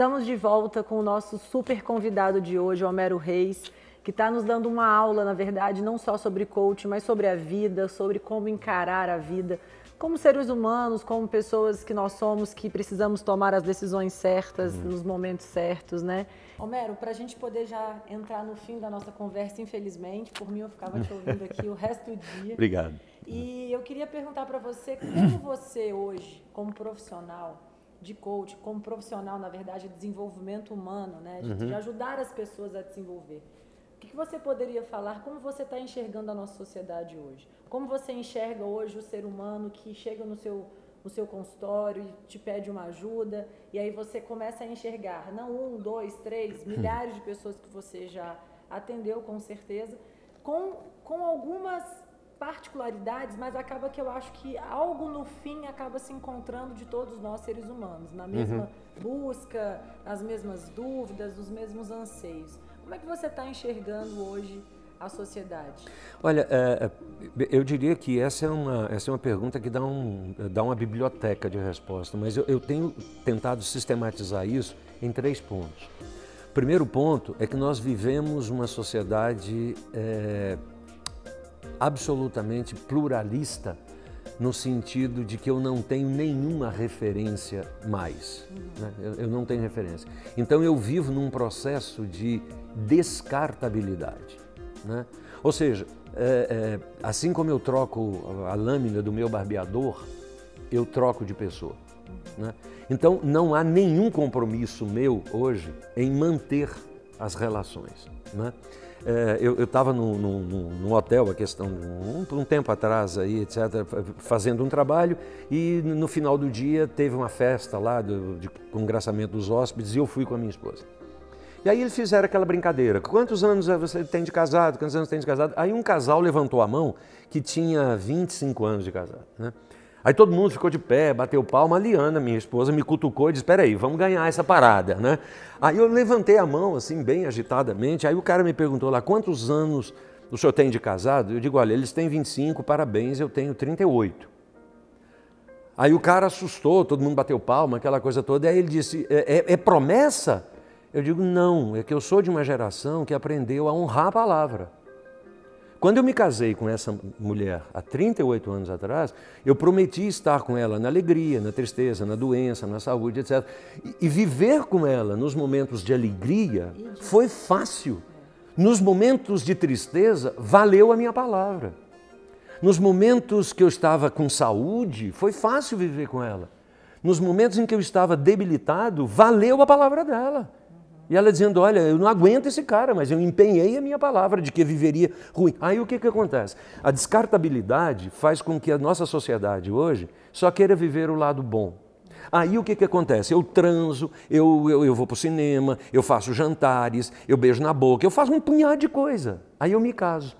Estamos de volta com o nosso super convidado de hoje, Homero Reis, que está nos dando uma aula, na verdade, não só sobre coaching, mas sobre a vida, sobre como encarar a vida, como seres humanos, como pessoas que nós somos, que precisamos tomar as decisões certas, nos momentos certos, né? Homero, para a gente poder já entrar no fim da nossa conversa, infelizmente, por mim eu ficava te ouvindo aqui o resto do dia. Obrigado. E eu queria perguntar para você, como você hoje, como profissional de coach, como profissional, na verdade, de desenvolvimento humano, né? De ajudar as pessoas a desenvolver. O que você poderia falar? Como você está enxergando a nossa sociedade hoje? Como você enxerga hoje o ser humano que chega no seu consultório e te pede uma ajuda, e aí você começa a enxergar, não 1, 2, 3, milhares de pessoas que você já atendeu, com certeza, com algumas particularidades, mas acaba que eu acho que algo no fim acaba se encontrando de todos nós seres humanos, na mesma busca, nas mesmas dúvidas, nos mesmos anseios. Como é que você está enxergando hoje a sociedade? Olha, eu diria que essa é uma pergunta que dá uma biblioteca de resposta, mas eu tenho tentado sistematizar isso em 3 pontos. O primeiro ponto é que nós vivemos uma sociedade absolutamente pluralista, no sentido de que eu não tenho nenhuma referência mais, né? Eu não tenho referência. Então eu vivo num processo de descartabilidade, né? Ou seja, assim como eu troco a lâmina do meu barbeador, eu troco de pessoa, né? Então não há nenhum compromisso meu hoje em manter as relações, né? Eu estava num hotel, um tempo atrás, aí, etc., fazendo um trabalho, e no final do dia teve uma festa lá de congraçamento dos hóspedes e eu fui com a minha esposa. E aí eles fizeram aquela brincadeira: quantos anos você tem de casado? Quantos anos tem de casado? Aí um casal levantou a mão que tinha 25 anos de casado, né? Aí todo mundo ficou de pé, bateu palma. A Liana, minha esposa, me cutucou e disse: espera aí, vamos ganhar essa parada, né? Aí eu levantei a mão, assim, bem agitadamente. Aí o cara me perguntou lá: quantos anos o senhor tem de casado? Eu digo: olha, eles têm 25, parabéns, eu tenho 38. Aí o cara assustou, todo mundo bateu palma, aquela coisa toda. Aí ele disse: é promessa? Eu digo: não, é que eu sou de uma geração que aprendeu a honrar a palavra. Quando eu me casei com essa mulher há 38 anos atrás, eu prometi estar com ela na alegria, na tristeza, na doença, na saúde, etc. E viver com ela nos momentos de alegria foi fácil. Nos momentos de tristeza, valeu a minha palavra. Nos momentos que eu estava com saúde, foi fácil viver com ela. Nos momentos em que eu estava debilitado, valeu a palavra dela. E ela dizendo: olha, eu não aguento esse cara, mas eu empenhei a minha palavra de que viveria ruim. Aí o que acontece? A descartabilidade faz com que a nossa sociedade hoje só queira viver o lado bom. Aí o que acontece? Eu transo, eu vou para o cinema, eu faço jantares, eu beijo na boca, eu faço um punhado de coisa. Aí eu me caso.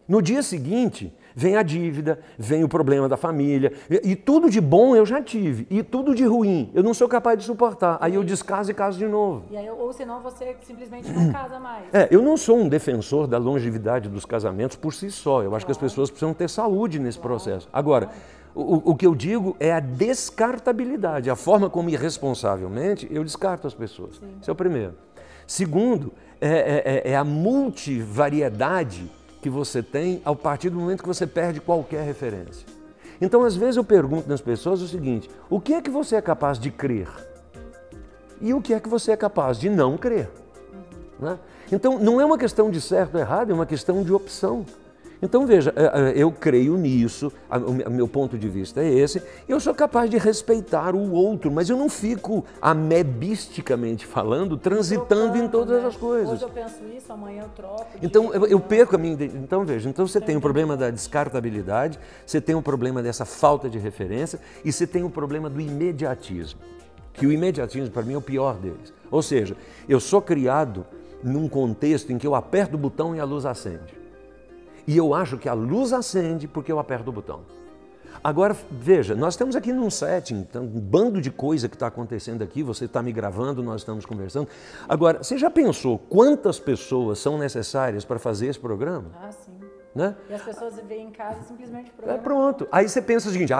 No dia seguinte, vem a dívida, vem o problema da família, e tudo de bom eu já tive, e tudo de ruim eu não sou capaz de suportar. Aí eu descaso e caso de novo. E aí, ou senão você simplesmente não casa mais. Eu não sou um defensor da longevidade dos casamentos por si só. Eu acho que as pessoas precisam ter saúde nesse processo. Agora, o que eu digo é a descartabilidade, a forma como irresponsavelmente eu descarto as pessoas. Sim. Esse é o primeiro. Segundo, é a multivariedade que você tem a partir do momento que você perde qualquer referência. Então, às vezes eu pergunto nas pessoas o seguinte: o que é que você é capaz de crer? E o que é que você é capaz de não crer? Né? Então, não é uma questão de certo ou errado, é uma questão de opção. Então, veja, eu creio nisso, o meu ponto de vista é esse, eu sou capaz de respeitar o outro, mas eu não fico amebisticamente falando, transitando em todas as coisas. Hoje eu penso isso, amanhã eu troco. Então, eu perco a minha identidade. Então, veja, então você tem o problema da descartabilidade, você tem o problema dessa falta de referência e você tem o problema do imediatismo, que o imediatismo, para mim, é o pior deles. Ou seja, eu sou criado num contexto em que eu aperto o botão e a luz acende. E eu acho que a luz acende porque eu aperto o botão. Agora, veja, nós estamos aqui num setting, um bando de coisa que está acontecendo aqui, você está me gravando, nós estamos conversando. Agora, você já pensou quantas pessoas são necessárias para fazer esse programa? Ah, sim. né? E as pessoas veem em casa simplesmente o É programa. pronto. Aí você pensa o seguinte,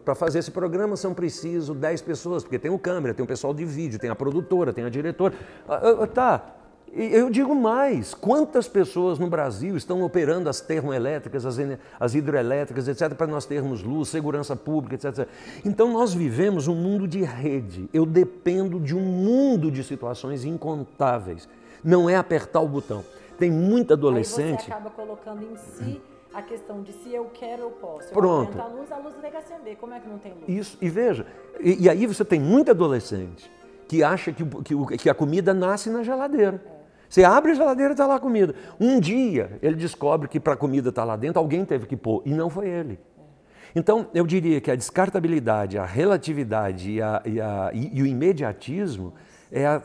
para fazer esse programa são preciso 10 pessoas, porque tem o câmera, tem o pessoal de vídeo, tem a produtora, tem a diretora. Tá. Eu digo mais, quantas pessoas no Brasil estão operando as termoelétricas, as hidroelétricas, etc., para nós termos luz, segurança pública, etc. Então nós vivemos um mundo de rede. Eu dependo de um mundo de situações incontáveis. Não é apertar o botão. Tem muita adolescente... Aí você acaba colocando em si a questão de se eu quero, eu posso. Pronto. Eu a luz tem que acender. Como é que não tem luz? Isso, e veja, e aí você tem muito adolescente que acha que a comida nasce na geladeira. Você abre a geladeira e está lá a comida. Um dia ele descobre que para a comida estar lá dentro, alguém teve que pôr, e não foi ele. Então, eu diria que a descartabilidade, a relatividade e o imediatismo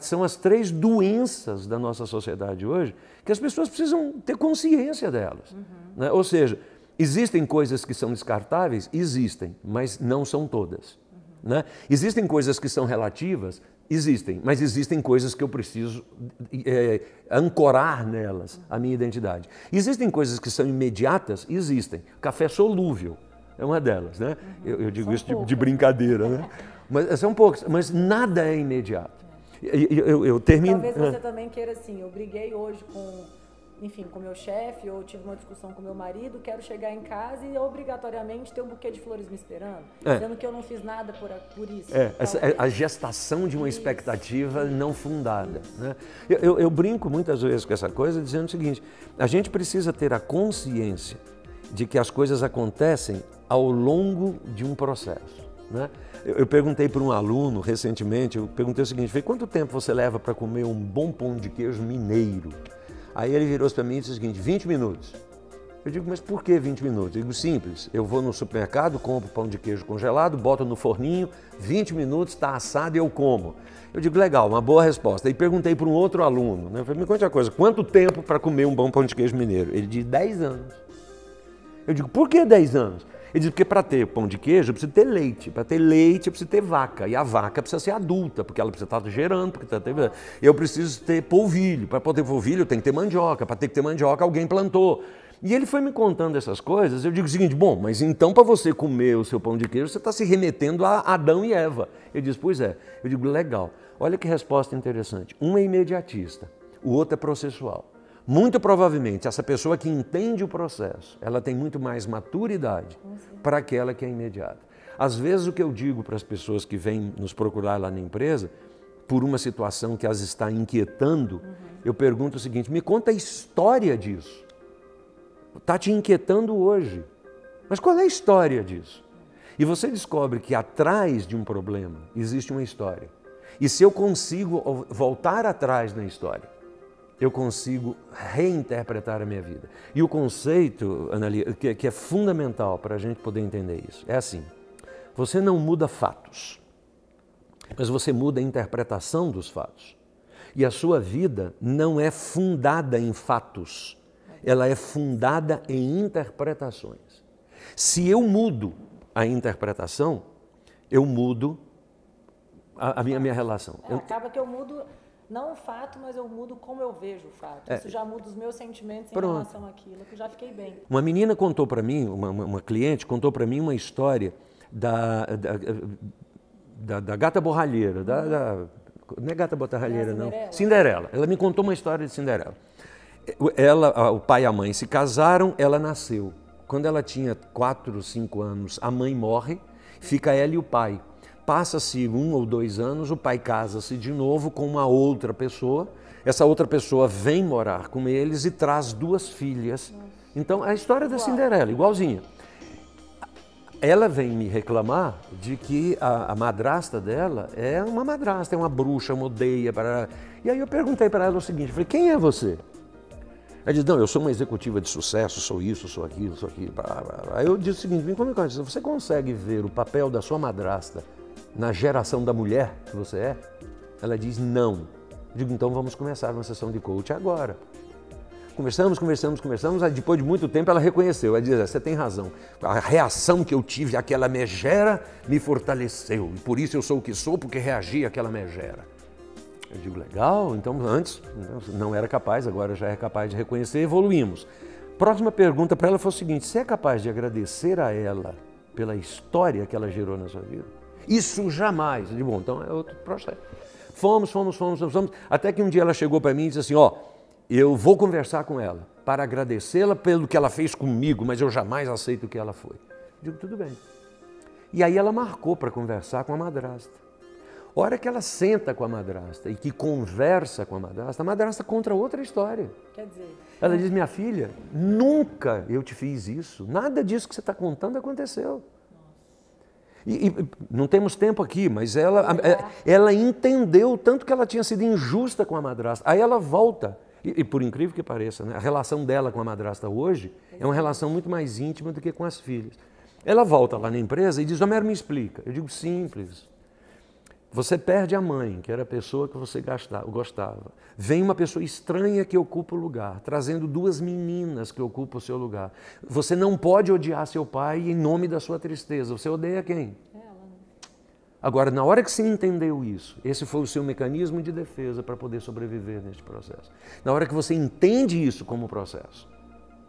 são as 3 doenças da nossa sociedade hoje, que as pessoas precisam ter consciência delas. Né? Ou seja, existem coisas que são descartáveis? Existem, mas não são todas. Né? Existem coisas que são relativas? Existem, mas existem coisas que eu preciso ancorar nelas a minha identidade. Existem coisas que são imediatas? Existem. Café solúvel é uma delas, né? Eu digo isso de brincadeira, né? Mas são poucas, mas nada é imediato. Eu termino... Talvez você também queira assim, eu briguei hoje com meu chefe, ou tive uma discussão com meu marido, quero chegar em casa e obrigatoriamente ter um buquê de flores me esperando, sendo que eu não fiz nada por isso. A gestação de uma expectativa não fundada. Né? Eu brinco muitas vezes com essa coisa dizendo o seguinte, a gente precisa ter a consciência de que as coisas acontecem ao longo de um processo. Né? Eu perguntei para um aluno recentemente, eu perguntei o seguinte, falei, quanto tempo você leva para comer um bom pão de queijo mineiro? Aí ele virou para mim e disse o seguinte, 20 minutos. Eu digo, mas por que 20 minutos? Eu digo, simples, eu vou no supermercado, compro pão de queijo congelado, boto no forninho, 20 minutos, está assado e eu como. Eu digo, legal, uma boa resposta. Aí perguntei para um outro aluno, né? Eu falei, me conte uma coisa, quanto tempo para comer um bom pão de queijo mineiro? Ele disse, 10 anos. Eu digo, por que 10 anos? Ele diz, porque para ter pão de queijo, eu preciso ter leite. Para ter leite, eu preciso ter vaca. E a vaca precisa ser adulta, porque ela precisa estar gerando. Eu preciso ter polvilho. Para poder ter polvilho, eu tenho que ter mandioca. Para ter que ter mandioca, alguém plantou. E ele foi me contando essas coisas. Eu digo o seguinte, bom, mas então para você comer o seu pão de queijo, você está se remetendo a Adão e Eva. Ele diz, pois é. Eu digo, legal. Olha que resposta interessante. Um é imediatista, o outro é processual. Muito provavelmente, essa pessoa que entende o processo, ela tem muito mais maturidade para aquela que é imediata. Às vezes, o que eu digo para as pessoas que vêm nos procurar lá na empresa, por uma situação que as está inquietando, eu pergunto o seguinte, me conta a história disso. Está te inquietando hoje, mas qual é a história disso? E você descobre que atrás de um problema existe uma história. E se eu consigo voltar atrás na história, eu consigo reinterpretar a minha vida. E o conceito, Analia, que é fundamental para a gente poder entender isso, é assim, você não muda fatos, mas você muda a interpretação dos fatos. E a sua vida não é fundada em fatos, ela é fundada em interpretações. Se eu mudo a interpretação, eu mudo a minha relação. Acaba que eu mudo... Não o fato, mas eu mudo como eu vejo o fato. Isso já muda os meus sentimentos em relação àquilo, que eu já fiquei bem. Uma menina contou para mim, uma cliente contou para mim uma história da gata borralheira, não é gata borralheira, não. Cinderela. Ela me contou uma história de Cinderela. O pai e a mãe se casaram, ela nasceu. Quando ela tinha 4 ou 5 anos, a mãe morre, fica ela e o pai. Passa-se 1 ou 2 anos, o pai casa-se de novo com uma outra pessoa. Essa outra pessoa vem morar com eles e traz 2 filhas. Então, a história da Cinderela, igualzinha. Ela vem me reclamar de que a madrasta dela é uma madrasta, é uma bruxa, uma odeia. E aí eu perguntei para ela o seguinte, falei, quem é você? Ela disse, não, eu sou uma executiva de sucesso, sou isso, sou aquilo, sou aquilo. Aí eu disse o seguinte, você consegue ver o papel da sua madrasta na geração da mulher que você é? Ela diz, não. Eu digo, então vamos começar uma sessão de coach agora. Conversamos, aí depois de muito tempo ela reconheceu, ela diz, você tem razão, a reação que eu tive àquela megera me fortaleceu, e por isso eu sou o que sou, porque reagi àquela megera. Eu digo, legal, então antes não era capaz, agora já é capaz de reconhecer, evoluímos. próxima pergunta para ela foi o seguinte: você é capaz de agradecer a ela pela história que ela gerou na sua vida? Isso jamais. Eu digo, bom, então é outro processo. Fomos, até que um dia ela chegou para mim e disse assim, ó, eu vou conversar com ela para agradecê-la pelo que ela fez comigo, mas eu jamais aceito o que ela foi. Eu digo, tudo bem. E aí ela marcou para conversar com a madrasta. A hora que ela senta com a madrasta e que conversa com a madrasta conta outra história. Quer dizer... Ela diz, minha filha, nunca eu te fiz isso, nada disso que você está contando aconteceu. E não temos tempo aqui, mas ela entendeu tanto que ela tinha sido injusta com a madrasta. Aí ela volta, e por incrível que pareça, né, a relação dela com a madrasta hoje é uma relação muito mais íntima do que com as filhas. Ela volta lá na empresa e diz, Homero, me explica. Eu digo, simples. Você perde a mãe, que era a pessoa que você gostava. Vem uma pessoa estranha que ocupa o lugar, trazendo duas meninas que ocupam o seu lugar. Você não pode odiar seu pai em nome da sua tristeza. Você odeia quem? Ela. Agora, na hora que você entendeu isso, esse foi o seu mecanismo de defesa para poder sobreviver neste processo. Na hora que você entende isso como processo,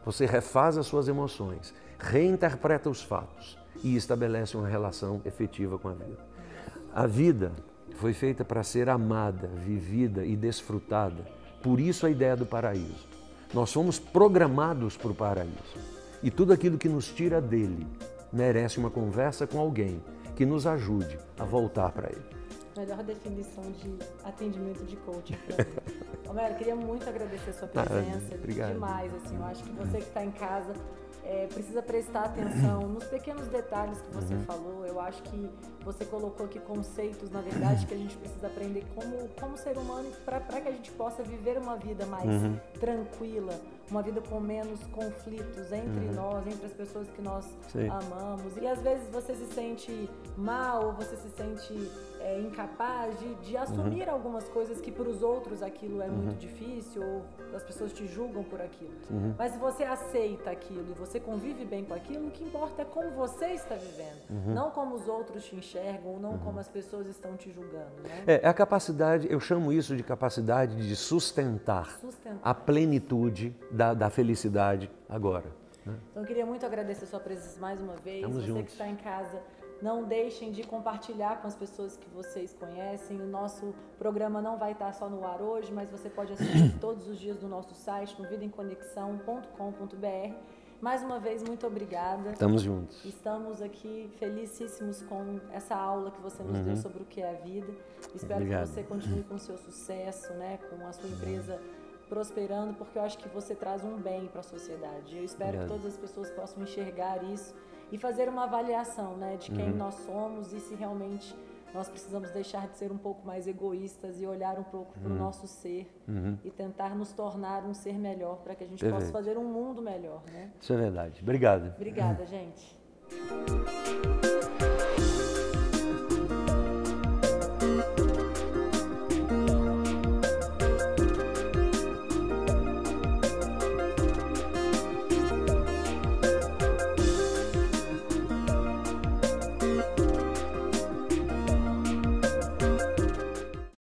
você refaz as suas emoções, reinterpreta os fatos e estabelece uma relação efetiva com a vida. A vida foi feita para ser amada, vivida e desfrutada. Por isso a ideia do paraíso. Nós fomos programados para o paraíso. E tudo aquilo que nos tira dele merece uma conversa com alguém que nos ajude a voltar para ele. Melhor definição de atendimento de coaching para mim. Homero, eu queria muito agradecer a sua presença. Obrigado. Demais, assim. Eu acho que você que está em casa precisa prestar atenção nos pequenos detalhes que você falou. Eu acho que você colocou aqui conceitos, na verdade, que a gente precisa aprender como ser humano para que a gente possa viver uma vida mais tranquila, uma vida com menos conflitos entre nós, entre as pessoas que nós amamos. E às vezes você se sente mal, ou você se sente incapaz de assumir algumas coisas que para os outros aquilo é muito difícil, ou as pessoas te julgam por aquilo. Mas se você aceita aquilo e você convive bem com aquilo, o que importa é como você está vivendo, não como os outros te enxergam, ou não como as pessoas estão te julgando. Né? É a capacidade, eu chamo isso de capacidade de sustentar. A plenitude da felicidade agora. Né? Então eu queria muito agradecer a sua presença mais uma vez. Estamos você juntos. Que está em casa, não deixem de compartilhar com as pessoas que vocês conhecem. O nosso programa não vai estar só no ar hoje, mas você pode assistir todos os dias no nosso site, no vidaemconexão.com.br. Mais uma vez, muito obrigada. Estamos juntos. Estamos aqui felicíssimos com essa aula que você nos deu sobre o que é a vida. Espero que você continue com o seu sucesso, né, com a sua empresa prosperando, porque eu acho que você traz um bem para a sociedade. Eu espero que todas as pessoas possam enxergar isso e fazer uma avaliação, né, de quem nós somos e se realmente nós precisamos deixar de ser um pouco mais egoístas e olhar um pouco para o nosso ser e tentar nos tornar um ser melhor para que a gente possa fazer um mundo melhor, né? Isso é verdade. Obrigado. Obrigada, gente.